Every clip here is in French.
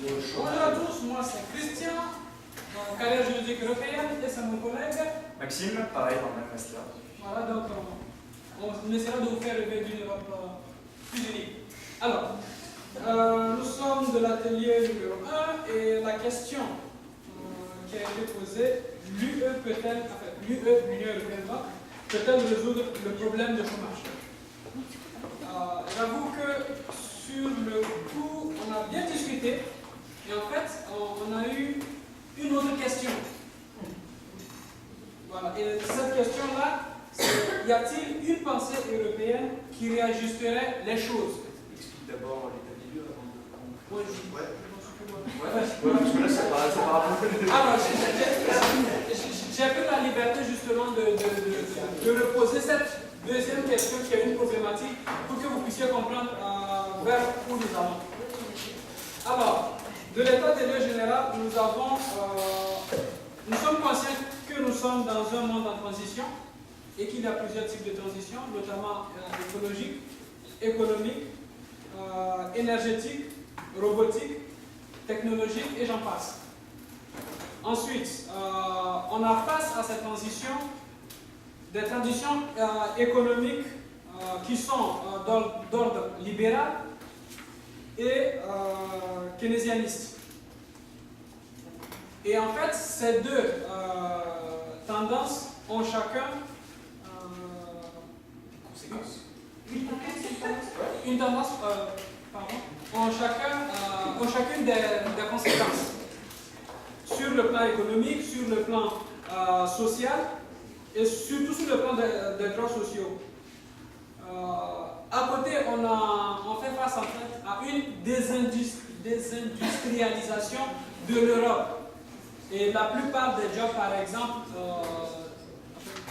Bonjour à tous, moi c'est Christian, carrière juridique européenne, et c'est mon collègue Maxime, pareil dans le même master. Voilà, donc on essaiera de vous faire rêver d'une Europe plus unique. Alors, nous sommes de l'atelier numéro 1 et la question qui a été posée, l'UE peut-elle, enfin l'UE, l'Union européenne, peut-elle résoudre le problème de chômage? J'avoue que sur le coup, on a bien discuté et en fait, on a eu une autre question. Voilà. Et cette question-là, c'est y a-t-il une pensée européenne qui réajusterait les choses? Explique d'abord l'état des lieux avant de... Oui, parce que là, ça part un peu. Alors, j'ai pris la liberté justement de reposer cette deuxième question qui est une problématique pour que vous puissiez comprendre vers où nous allons. Alors, de l'état des lieux général, nous sommes conscients que nous sommes dans un monde en transition et qu'il y a plusieurs types de transitions, notamment écologique, économique, énergétique, robotique, technologique et j'en passe. Ensuite, on a face à cette transition des transitions économiques qui sont d'ordre libéral et keynésianiste. Et en fait, ces deux tendances ont chacun une tendance, ont chacune des conséquences sur le plan économique, sur le plan social et surtout sur le plan des droits sociaux. À côté, on fait face en fait à une désindustrialisation de l'Europe. Et la plupart des jobs, par exemple,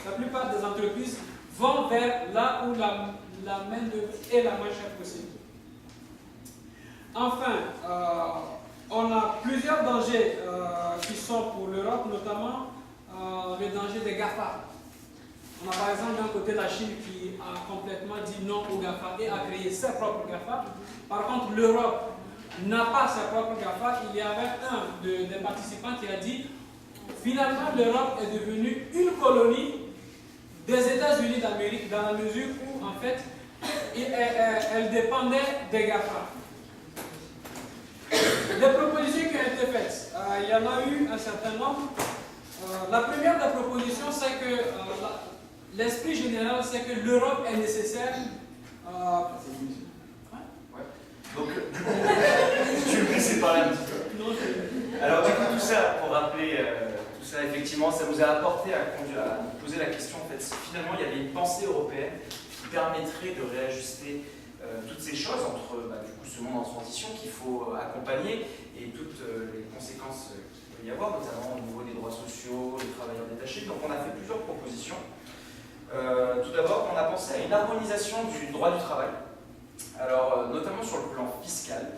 la plupart des entreprises vont vers là où la main-d'œuvre est la moins chère possible. Enfin, on a plusieurs dangers qui sont pour l'Europe, notamment le danger des GAFA. On a par exemple d'un côté la Chine qui a complètement dit non aux GAFA et a créé ses propres GAFA. Par contre, l'Europe n'a pas ses propres GAFA. Il y avait un des participants qui a dit finalement l'Europe est devenue une colonie des États-Unis d'Amérique dans la mesure où en fait elle dépendait des GAFA. Des propositions qui ont été faites, il y en a eu un certain nombre. La première des propositions, c'est que l'esprit général, c'est que l'Europe est nécessaire. Donc, tu me laisses parler un petit peu. Alors, du coup, tout ça, pour rappeler tout ça, effectivement, ça nous a apporté à nous poser la question, en fait, si finalement il y avait une pensée européenne qui permettrait de réajuster toutes ces choses entre du coup, ce monde en transition qu'il faut accompagner et toutes les conséquences qu'il peut y avoir, notamment au niveau des droits sociaux, des travailleurs détachés. Donc on a fait plusieurs propositions. Tout d'abord, on a pensé à une harmonisation du droit du travail, alors notamment sur le plan fiscal.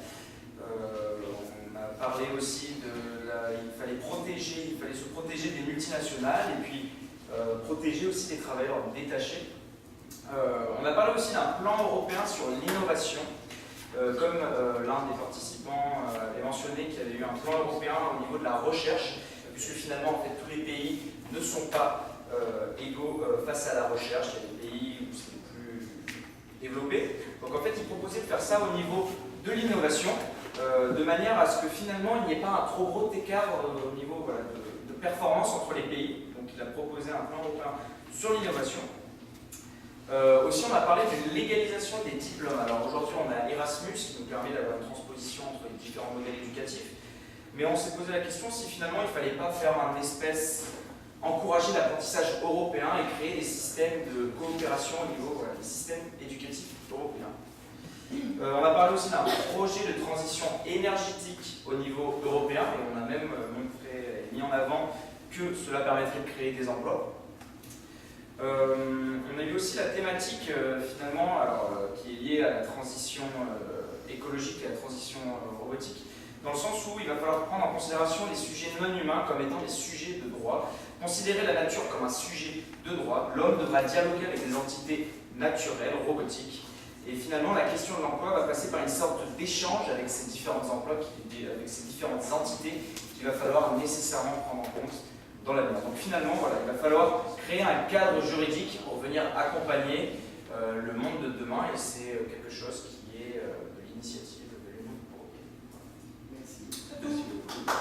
On a parlé aussi il fallait se protéger des multinationales et puis protéger aussi les travailleurs détachés. On a parlé aussi d'un plan européen sur l'innovation, comme l'un des participants avait mentionné qu'il y avait eu un plan européen au niveau de la recherche, puisque finalement en fait, tous les pays ne sont pas égaux face à la recherche. Il y a des pays où c'est plus développé. Donc en fait, il proposait de faire ça au niveau de l'innovation, de manière à ce que finalement il n'y ait pas un trop gros écart au niveau de performance entre les pays. Donc il a proposé un plan européen sur l'innovation. Aussi, on a parlé d'une légalisation des diplômes. Alors aujourd'hui, on a Erasmus qui nous permet d'avoir une transposition entre les différents modèles éducatifs. Mais on s'est posé la question si finalement il ne fallait pas faire un espèce, encourager l'apprentissage européen et créer des systèmes de coopération au niveau des systèmes éducatifs européens. On a parlé aussi d'un projet de transition énergétique au niveau européen et on a même mis en avant que cela permettrait de créer des emplois. On a eu aussi la thématique finalement qui est liée à la transition écologique et à la transition robotique, dans le sens où il va falloir prendre en considération les sujets non humains comme étant des sujets de droit, considérer la nature comme un sujet de droit. L'homme devra dialoguer avec des entités naturelles, robotiques, Et finalement, la question de l'emploi va passer par une sorte d'échange avec ces différents emplois, avec ces différentes entités qu'il va falloir nécessairement prendre en compte dans l'avenir. Donc finalement, voilà, il va falloir créer un cadre juridique pour venir accompagner le monde de demain, et c'est quelque chose qui est de l'initiative de l'Union européenne. Merci. Merci beaucoup.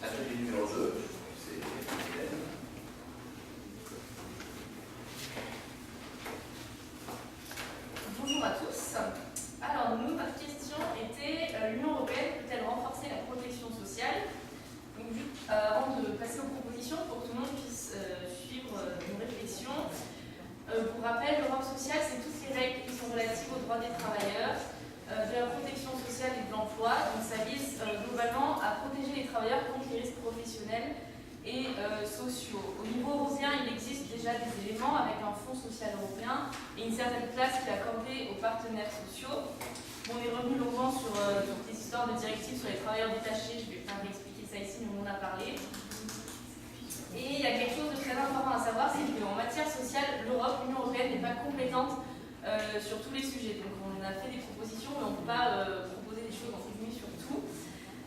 Atelier numéro 2, c'est Hélène. Bonjour à tous. Alors, notre question était l'Union européenne peut-elle renforcer la protection sociale? Donc, avant de passer aux propositions, pour que tout le monde puisse suivre nos réflexions, pour rappel, l'Europe sociale, c'est toutes les règles qui sont relatives aux droits des travailleurs, de la protection sociale et de l'emploi. Donc, ça vise globalement à protéger les travailleurs contre les risques professionnels et sociaux. Au niveau européen, il existe déjà des éléments avec un fonds social européen et une certaine place qui est accordée aux partenaires sociaux. Bon, on est revenu longuement sur toutes les histoires de directives sur les travailleurs détachés, je ne vais pas réexpliquer ça ici, mais on en a parlé. Et il y a quelque chose de très important à savoir, c'est qu'en matière sociale, l'Union européenne n'est pas compétente sur tous les sujets. Donc on a fait des propositions, mais on ne peut pas proposer des choses entre guillemets sur tout.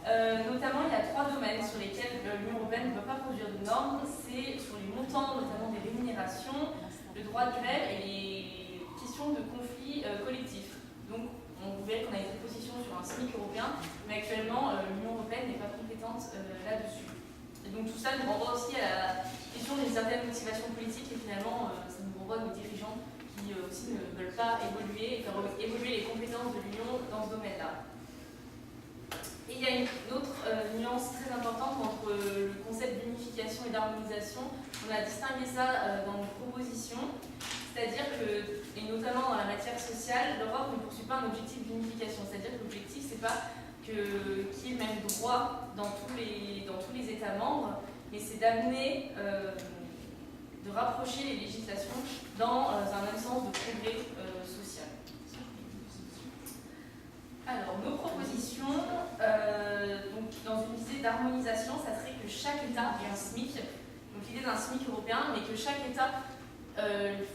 Notamment, il y a 3 domaines sur lesquels l'Union européenne ne peut pas produire de normes. C'est sur les montants, notamment des rémunérations, le droit de grève et les questions de conflits collectifs. Donc, vous verrez qu'on a une proposition sur un SMIC européen, mais actuellement, l'Union européenne n'est pas compétente là-dessus. Et donc, tout ça nous renvoie aussi à la question d'une certaine motivation politique, et finalement, ça nous renvoie à nos dirigeants qui aussi ne veulent pas évoluer et faire évoluer les compétences de l'Union dans ce domaine-là. Et il y a une autre nuance très importante entre le concept d'unification et d'harmonisation. On a distingué ça dans nos propositions, c'est-à-dire que, et notamment dans la matière sociale, l'Europe ne poursuit pas un objectif d'unification. C'est-à-dire que l'objectif, c'est pas qu'il y ait le même droit dans tous les États membres, mais c'est d'amener, de rapprocher les législations dans un même sens de progrès social. Alors, nos propositions, donc, dans une visée d'harmonisation, ça serait que chaque État ait un SMIC, donc l'idée d'un SMIC européen, mais que chaque État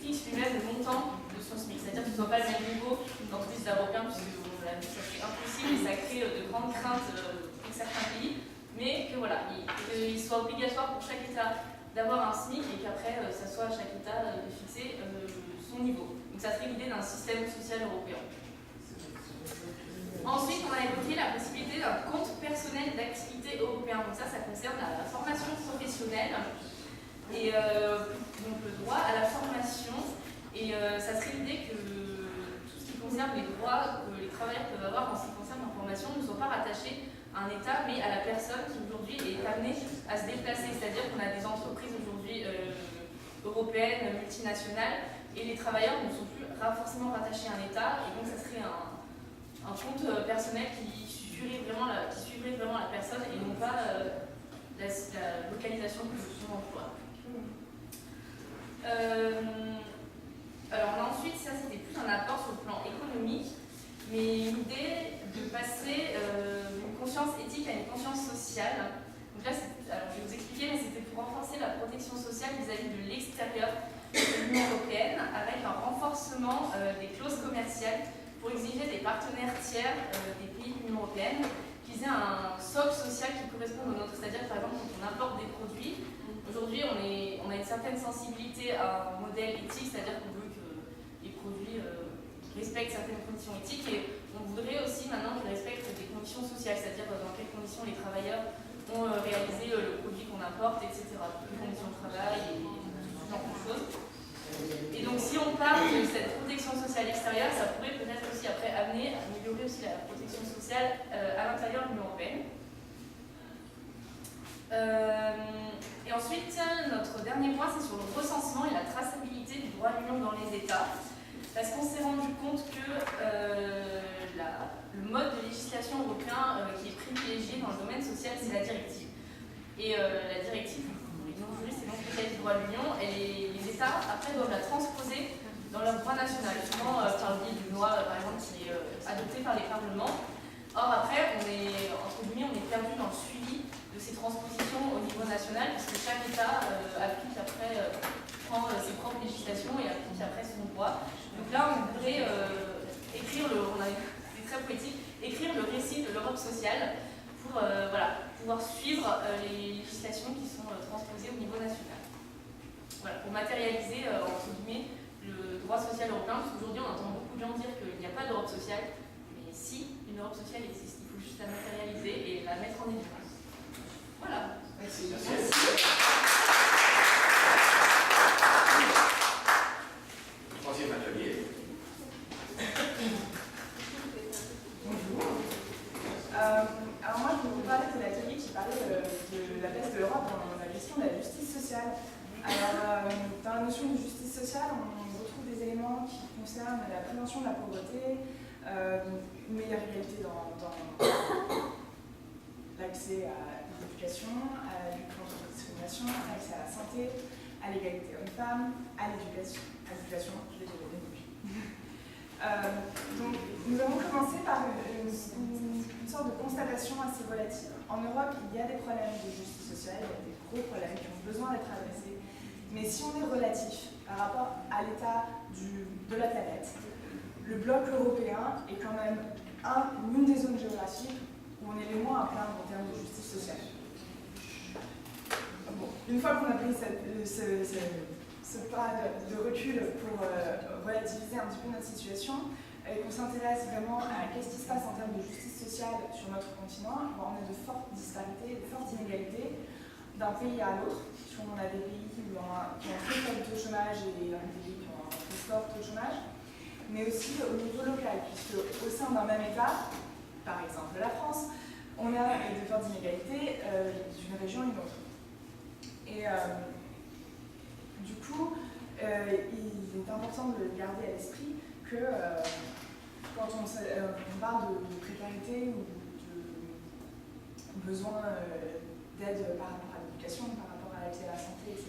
fixe lui-même le montant de son SMIC, c'est-à-dire que ce ne soit pas le même niveau dans tous les États européens, puisque on l'a vu, ça serait impossible et ça crée de grandes craintes pour certains pays, mais que voilà, qu'il soit obligatoire pour chaque État d'avoir un SMIC et qu'après, ça soit à chaque État de fixer son niveau. Donc ça serait l'idée d'un système social européen. Ensuite, on a évoqué la possibilité d'un compte personnel d'activité européen. Donc ça concerne la formation professionnelle et donc le droit à la formation. Et ça serait l'idée que tout ce qui concerne les droits que les travailleurs peuvent avoir en ce qui concerne la formation ne soit pas rattachés à un État, mais à la personne qui aujourd'hui est amenée à se déplacer. C'est-à-dire qu'on a des entreprises aujourd'hui européennes, multinationales, et les travailleurs ne sont plus forcément rattachés à un État. Et donc ça serait un compte personnel qui suivrait vraiment la personne et non pas la localisation de son emploi. Alors ensuite, ça c'était plus un apport sur le plan économique, mais une idée de passer d'une conscience éthique à une conscience sociale. Donc là, alors je vais vous expliquer, mais c'était pour renforcer la protection sociale vis-à-vis de l'extérieur de l'Union européenne, avec un renforcement des clauses commerciales pour exiger des partenaires tiers des pays de l'Union européenne qu'ils aient un socle social qui corresponde au nôtre. C'est-à-dire, par exemple, quand on importe des produits, aujourd'hui, on a une certaine sensibilité à un modèle éthique, c'est-à-dire qu'on veut que les produits respectent certaines conditions éthiques, et on voudrait aussi maintenant qu'ils respectent des conditions sociales, c'est-à-dire dans quelles conditions les travailleurs ont réalisé le produit qu'on importe, etc. Les conditions de travail et ce genre de choses. Et donc si on parle de cette protection sociale extérieure, ça pourrait peut-être aussi après amener à améliorer aussi la protection sociale à l'intérieur de l'Union européenne. Et ensuite, notre dernier point, c'est sur le recensement et la traçabilité du droit de l'Union dans les États. Parce qu'on s'est rendu compte que le mode de législation européen qui est privilégié dans le domaine social, c'est la directive. Et la directive, pour les non-juristes et non-spécialistes du droit de l'Union, les États, après, doivent la transposer dans leur droit national, souvent par le biais d'une loi, par exemple, qui est adoptée par les parlements. Or, après, entre guillemets, on est perdu dans le suivi ces transpositions au niveau national, puisque chaque État applique après, prend ses propres législations et applique après son droit. Donc là, on voudrait écrire on a été très poétique, écrire le récit de l'Europe sociale pour voilà, pouvoir suivre les législations qui sont transposées au niveau national. Voilà, pour matérialiser, entre guillemets, le droit social européen, parce qu'aujourd'hui on entend beaucoup de gens dire qu'il n'y a pas d'Europe sociale, mais si, une Europe sociale existe, il faut juste la matérialiser et la mettre en évidence. Voilà. Merci. Troisième atelier. Bonjour. Alors moi, je vais vous parler de l'atelier qui parlait de la place de l'Europe dans la question de la justice sociale. Alors, dans la notion de justice sociale, on retrouve des éléments qui concernent la prévention de la pauvreté, une meilleure égalité dans l'accès à l'éducation, à la lutte contre la discrimination, à l'accès à la santé, à l'égalité homme-femme, à l'éducation, je l'ai dit au début. Donc, nous avons commencé par une sorte de constatation assez relative. En Europe, il y a des problèmes de justice sociale, il y a des gros problèmes qui ont besoin d'être adressés. Mais si on est relatif par rapport à l'état de la planète, le bloc européen est quand même l'une des zones géographiques où on est les moins à plaindre en termes de justice sociale. Bon, une fois qu'on a pris ce pas de recul pour relativiser un petit peu notre situation, et qu'on s'intéresse vraiment à qu'est-ce qui se passe en termes de justice sociale sur notre continent, on a de fortes disparités, de fortes inégalités d'un pays à l'autre. On a des pays qui ont un très faible taux de chômage et des pays qui ont un très fort taux de chômage, mais aussi au niveau local, puisque au sein d'un même État, par exemple la France, on a de fortes inégalités d'une région à une autre. Et du coup, il est important de garder à l'esprit que quand on parle de précarité ou de besoin d'aide par rapport à l'éducation, par rapport à l'accès à la santé, etc.,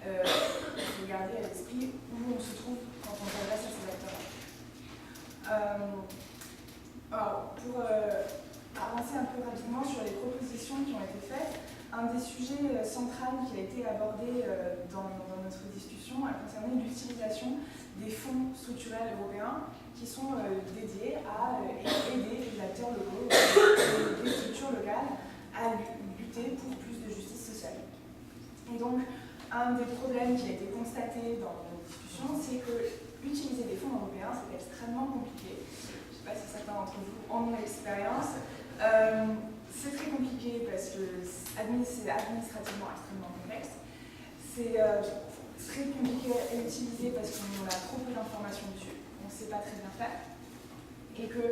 il faut garder à l'esprit où on se trouve quand on s'adresse à ces acteurs-là. Alors, pour avancer un peu rapidement sur les propositions qui ont été faites, un des sujets centraux qui a été abordé dans notre discussion a concerné l'utilisation des fonds structurels européens qui sont dédiés à aider les acteurs locaux, les structures locales à lutter pour plus de justice sociale. Et donc, un des problèmes qui a été constaté dans nos discussions, c'est que utiliser des fonds européens, c'est extrêmement compliqué. Je ne sais pas si certains d'entre vous en ont l'expérience. C'est très compliqué parce que c'est administrativement extrêmement complexe. C'est très compliqué à utiliser parce qu'on a trop peu d'informations dessus, on ne sait pas très bien faire. Et que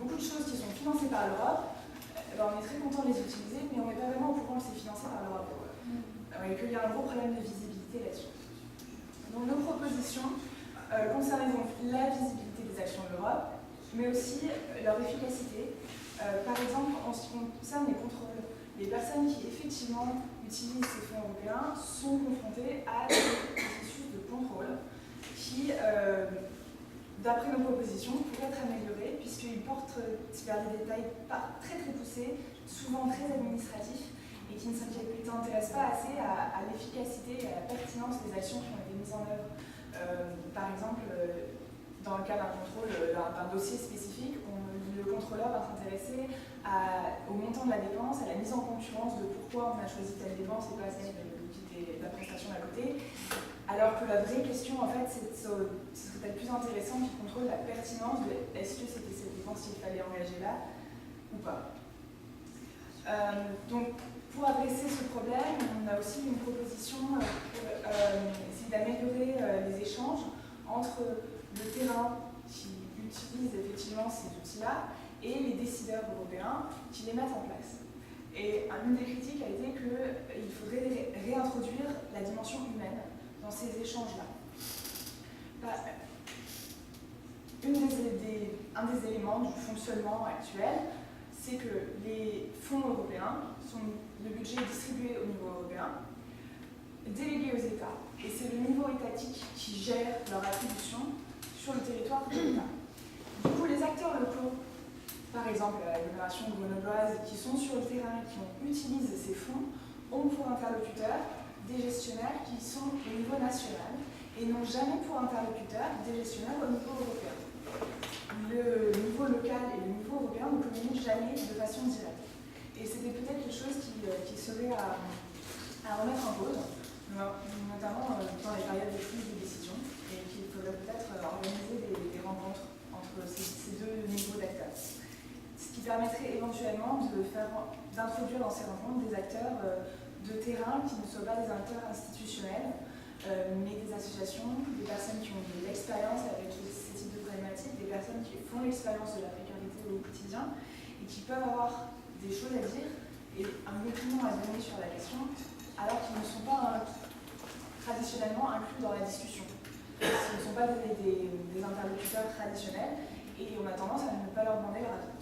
beaucoup de choses qui sont financées par l'Europe, on est très content de les utiliser, mais on n'est pas vraiment au courant que c'est financé par l'Europe. Et qu'il y a un gros problème de visibilité là-dessus. Donc nos propositions concernaient donc la visibilité des actions de l'Europe, mais aussi leur efficacité. Par exemple, en ce qui concerne les contrôles, les personnes qui effectivement utilisent ces fonds européens sont confrontées à des processus de contrôle qui, d'après nos propositions, pourraient être améliorés puisqu'ils portent vers des détails très très poussés, souvent très administratifs, et qui ne s'intéressent pas assez à l'efficacité et à la pertinence des actions qui ont été mises en œuvre. Par exemple, dans le cas d'un contrôle, d'un dossier spécifique, le contrôleur va s'intéresser au montant de la dépense, à la mise en concurrence de pourquoi on a choisi telle dépense et pas celle de la prestation d'à côté. Alors que la vraie question, en fait, ce serait peut-être plus intéressant qu'il contrôle la pertinence de est-ce que c'était cette dépense qu'il fallait engager là ou pas. Donc, pour adresser ce problème, on a aussi une proposition pour essayer d'améliorer les échanges entre le terrain qui utilise effectivement ces outils-là et les décideurs européens qui les mettent en place. Et une des critiques a été qu'il faudrait réintroduire la dimension humaine dans ces échanges-là. Un des éléments du fonctionnement actuel, c'est que les fonds européens, le budget est distribué au niveau européen, délégué aux États, et c'est le niveau étatique qui gère leur attribution sur le territoire de l'État. Du coup, les acteurs locaux, par exemple, exemple l'agglomération grenobloise, qui sont sur le terrain et qui utilisent ces fonds, ont pour interlocuteurs des gestionnaires qui sont au niveau national et n'ont jamais pour interlocuteurs des gestionnaires au niveau européen. Le niveau local et le niveau européen ne communiquent jamais de façon directe. Et c'était peut-être quelque chose qui serait à remettre en cause, notamment dans les périodes de prise de décision, et qu'il faudrait peut-être organiser des rencontres entre ces deux niveaux d'acteurs. Ce qui permettrait éventuellement d'introduire dans ces rencontres des acteurs de terrain qui ne soient pas des acteurs institutionnels, mais des associations, des personnes qui ont de l'expérience avec ces types de problématiques, des personnes qui font l'expérience de la précarité au quotidien et qui peuvent avoir des choses à dire et un opinion à donner sur la question, alors qu'ils ne sont pas traditionnellement inclus dans la discussion. Ce ne sont pas des interlocuteurs traditionnels et on a tendance à ne pas leur demander leur avis.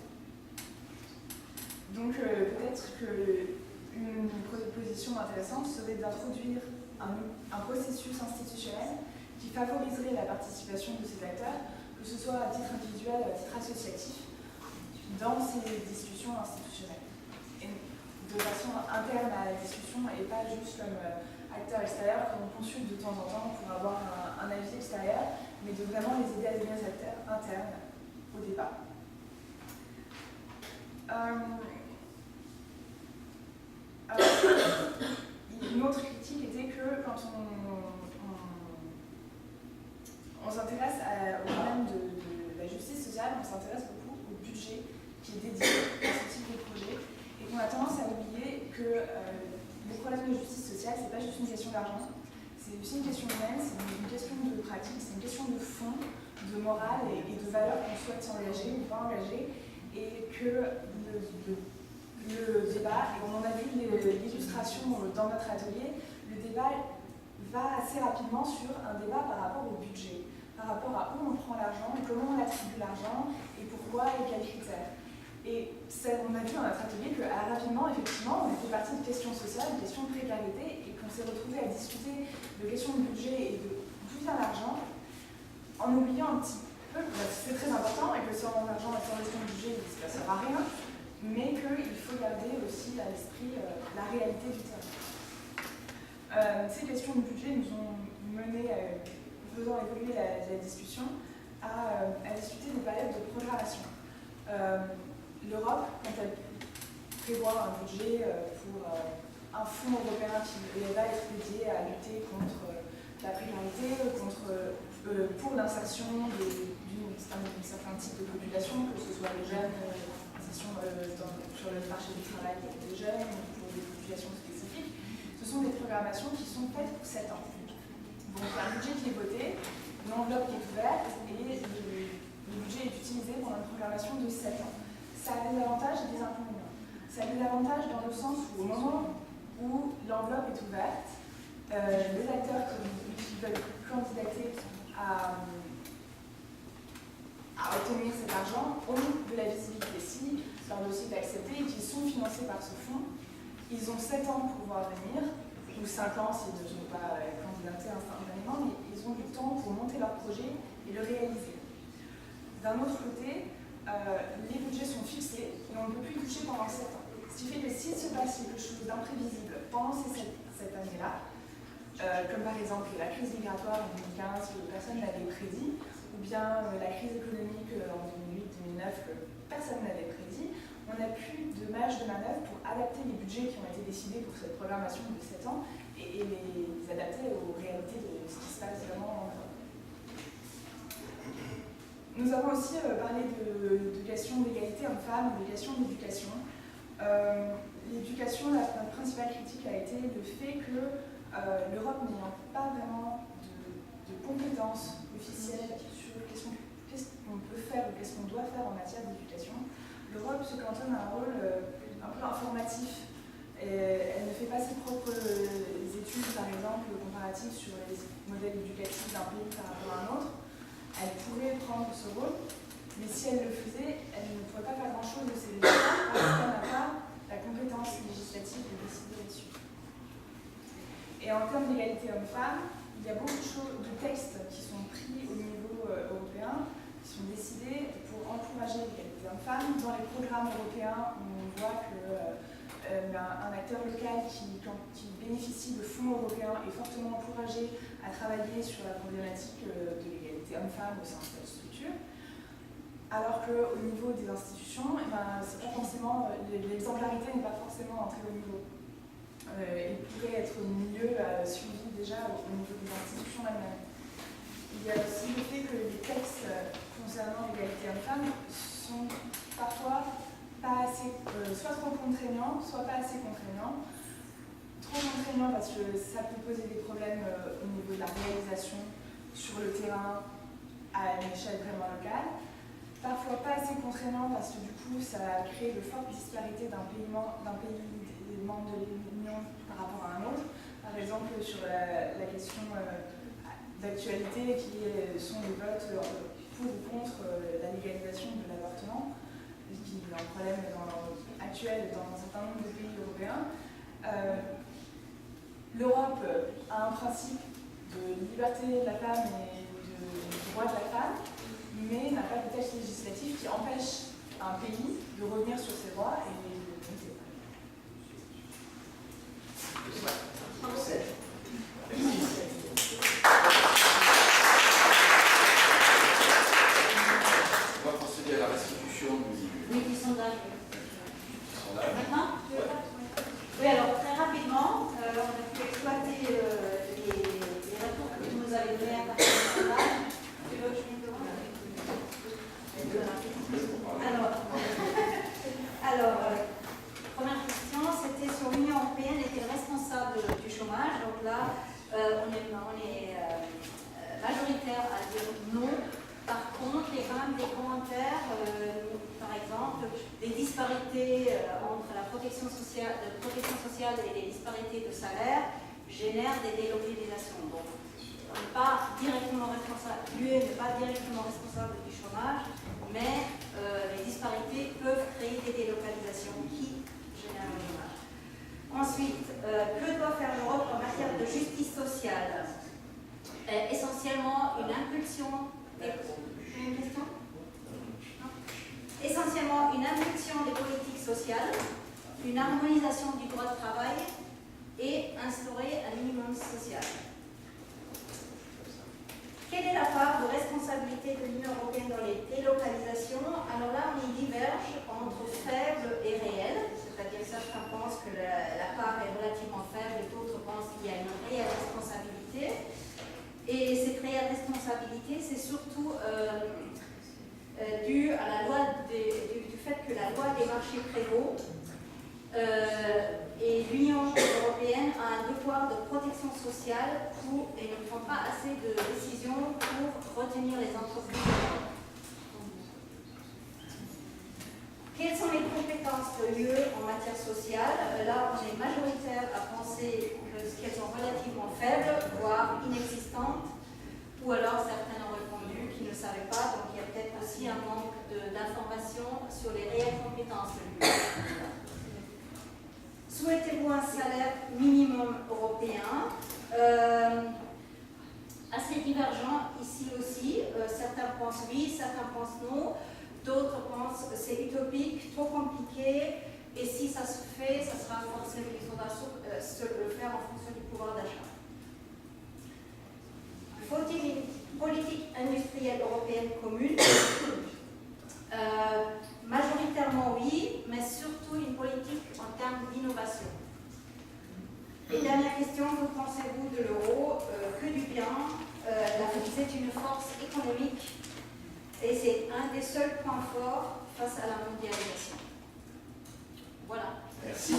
Donc peut-être qu'une proposition intéressante serait d'introduire un processus institutionnel qui favoriserait la participation de ces acteurs, que ce soit à titre individuel ou à titre associatif, dans ces discussions institutionnelles. Et de façon interne à la discussion et pas juste comme acteurs extérieurs que l'on consulte de temps en temps pour avoir un avis extérieur, mais de vraiment les aider à devenir des acteurs internes au débat. Une autre critique était que quand on s'intéresse au problème de la justice sociale, on s'intéresse beaucoup au budget qui est dédié à ce type de projet et qu'on a tendance à oublier que les problèmes de justice sociale, c'est pas juste une question d'argent, c'est aussi une question humaine, c'est une question de pratique, c'est une question de fond, de morale et de valeurs qu'on souhaite s'engager ou pas engager, et que le débat, et on en a vu l'illustration dans notre atelier, le débat va assez rapidement sur un débat par rapport au budget, par rapport à où on prend l'argent, comment on attribue l'argent, et pourquoi et quels critères. Et on a vu dans notre atelier que rapidement, effectivement, on était parti de questions sociales, de questions de précarité, et qu'on s'est retrouvé à discuter de questions de budget et de d'où vient l'argent, en oubliant un petit peu que c'est très important et que sans l'argent et sans gestion du budget, ça ne sert à rien, mais qu'il faut garder aussi à l'esprit la réalité du terrain. Ces questions de budget nous ont mené, faisant évoluer la discussion, à discuter des périodes de programmation. L'Europe, quand elle prévoit un budget pour un fonds européen qui va être dédié à lutter contre la précarité, pour l'insertion d'un certain type de population, que ce soit les jeunes, l'insertion sur le marché du travail des jeunes, ou pour des populations spécifiques, ce sont des programmations qui sont faites pour 7 ans. Donc un budget qui est voté, une enveloppe qui est ouverte, et le budget est utilisé pour une programmation de 7 ans. Ça a des avantages et des inconvénients. Ça a des avantages dans le sens où au moment où l'enveloppe est ouverte, les acteurs qui veulent candidater à obtenir cet argent ont de la visibilité. Si leur dossier est accepté et qu'ils sont financés par ce fonds, ils ont 7 ans pour pouvoir venir, ou 5 ans s'ils ne sont pas candidatés instantanément, mais ils ont du temps pour monter leur projet et le réaliser. D'un autre côté, les budgets sont fixés et on ne peut plus y toucher pendant 7 ans. Ce qui fait que s'il se passe quelque chose d'imprévisible pendant cette année-là, comme par exemple la crise migratoire en 2015 que personne n'avait prédit, ou bien la crise économique en 2008-2009 que personne n'avait prédit, on n'a plus de marge de manœuvre pour adapter les budgets qui ont été décidés pour cette programmation de 7 ans et les adapter aux réalités de ce qui se passe vraiment en Europe. Nous avons aussi parlé de questions d'égalité hommes-femmes, de questions d'éducation. L'éducation, la principale critique a été le fait que l'Europe n'ayant pas vraiment de compétences officielles sur qu'est-ce qu'on peut faire ou qu'est-ce qu'on doit faire en matière d'éducation, l'Europe se cantonne à un rôle un peu informatif. Elle ne fait pas ses propres études, par exemple, comparatives sur les modèles éducatifs d'un pays par rapport à un autre. Elle pourrait prendre ce rôle, mais si elle le faisait, elle ne pourrait pas faire grand-chose de ces résultats parce qu'elle n'a pas la compétence législative de décider là-dessus. Et en termes d'égalité homme-femme, il y a beaucoup de textes qui sont pris au niveau européen, qui sont décidés pour encourager l'égalité l'égalité hommes-femmes. Dans les programmes européens, on voit qu'un acteur local qui bénéficie de fonds européens est fortement encouragé à travailler sur la problématique de l'égalité hommes-femmes au sein de cette structure. Alors qu'au niveau des institutions, c'est pas forcément, l'exemplarité n'est pas forcément un très haut niveau. Il pourrait être mieux suivi déjà au niveau des institutions elles-mêmes. Il y a aussi le fait que les textes concernant l'égalité hommes-femmes sont parfois pas assez, soit trop contraignants, soit pas assez contraignants. Trop contraignants parce que ça peut poser des problèmes au niveau de la réalisation sur le terrain à une échelle vraiment locale. Parfois pas assez contraignants parce que du coup ça crée de fortes disparités d'un pays membre de l'Union par rapport à un autre. Par exemple sur la question d'actualité qui sont les votes pour ou contre la légalisation de l'avortement, qui est un problème actuel dans un certain nombre de pays européens. L'Europe a un principe de liberté de la femme et de droit de la femme, mais n'a pas de texte législatif qui empêche un pays de revenir sur ses droits et de limiter. On va procéder à la restitution du sondage. sondage. Maintenant Oui, alors très rapidement, on a pu exploiter les retours que vous nous avez donnés à partir du sondage. Tu veux que je me demande Alors, première question, c'était sur l'Union européenne est-elle responsable du chômage? Donc là, on est majoritaire à dire non. Par contre, il y a quand même des commentaires, par exemple, des disparités entre la protection sociale et les disparités de salaire génèrent des délocalisations. Donc, on n'est pas directement responsable, l'UE n'est pas directement responsable du chômage, mais les disparités peuvent créer des délocalisations qui génèrent le chômage. Ensuite, que doit faire l'Europe en matière de justice sociale? Essentiellement une impulsion. Une question? Non. Essentiellement une impulsion des politiques sociales, une harmonisation du droit de travail et instaurer un minimum social. Quelle est la part de responsabilité de l'Union européenne dans les délocalisations? Alors là, on y diverge entre faible et réel, c'est-à-dire certains pensent que la part est relativement faible et d'autres pensent qu'il y a une réelle responsabilité. Et cette réelle responsabilité, c'est surtout dû à la loi du fait que la loi des marchés prévaut et l'Union européenne a un devoir de protection sociale et ne prend pas assez de décisions pour retenir les entreprises. Quelles sont les compétences de l'UE en matière sociale? Là, on est majoritaire à penser qu'elles sont relativement faibles, voire inexistantes, ou alors certaines ont répondu qu'ils ne savaient pas, donc il y a peut-être aussi un manque d'informations sur les réelles compétences de l'UE. Souhaitez-vous un salaire minimum européen? Assez divergent ici aussi. Certains pensent oui, certains pensent non. D'autres pensent que c'est utopique, trop compliqué, et si ça se fait, ça sera forcément, il faudra le faire en fonction du pouvoir d'achat. Faut-il une politique industrielle européenne commune? Majoritairement oui, mais surtout une politique en termes d'innovation. Et dernière question, que pensez-vous de l'euro? Que du bien. C'est une force économique. Et c'est un des seuls points forts face à la mondialisation. Voilà. Merci.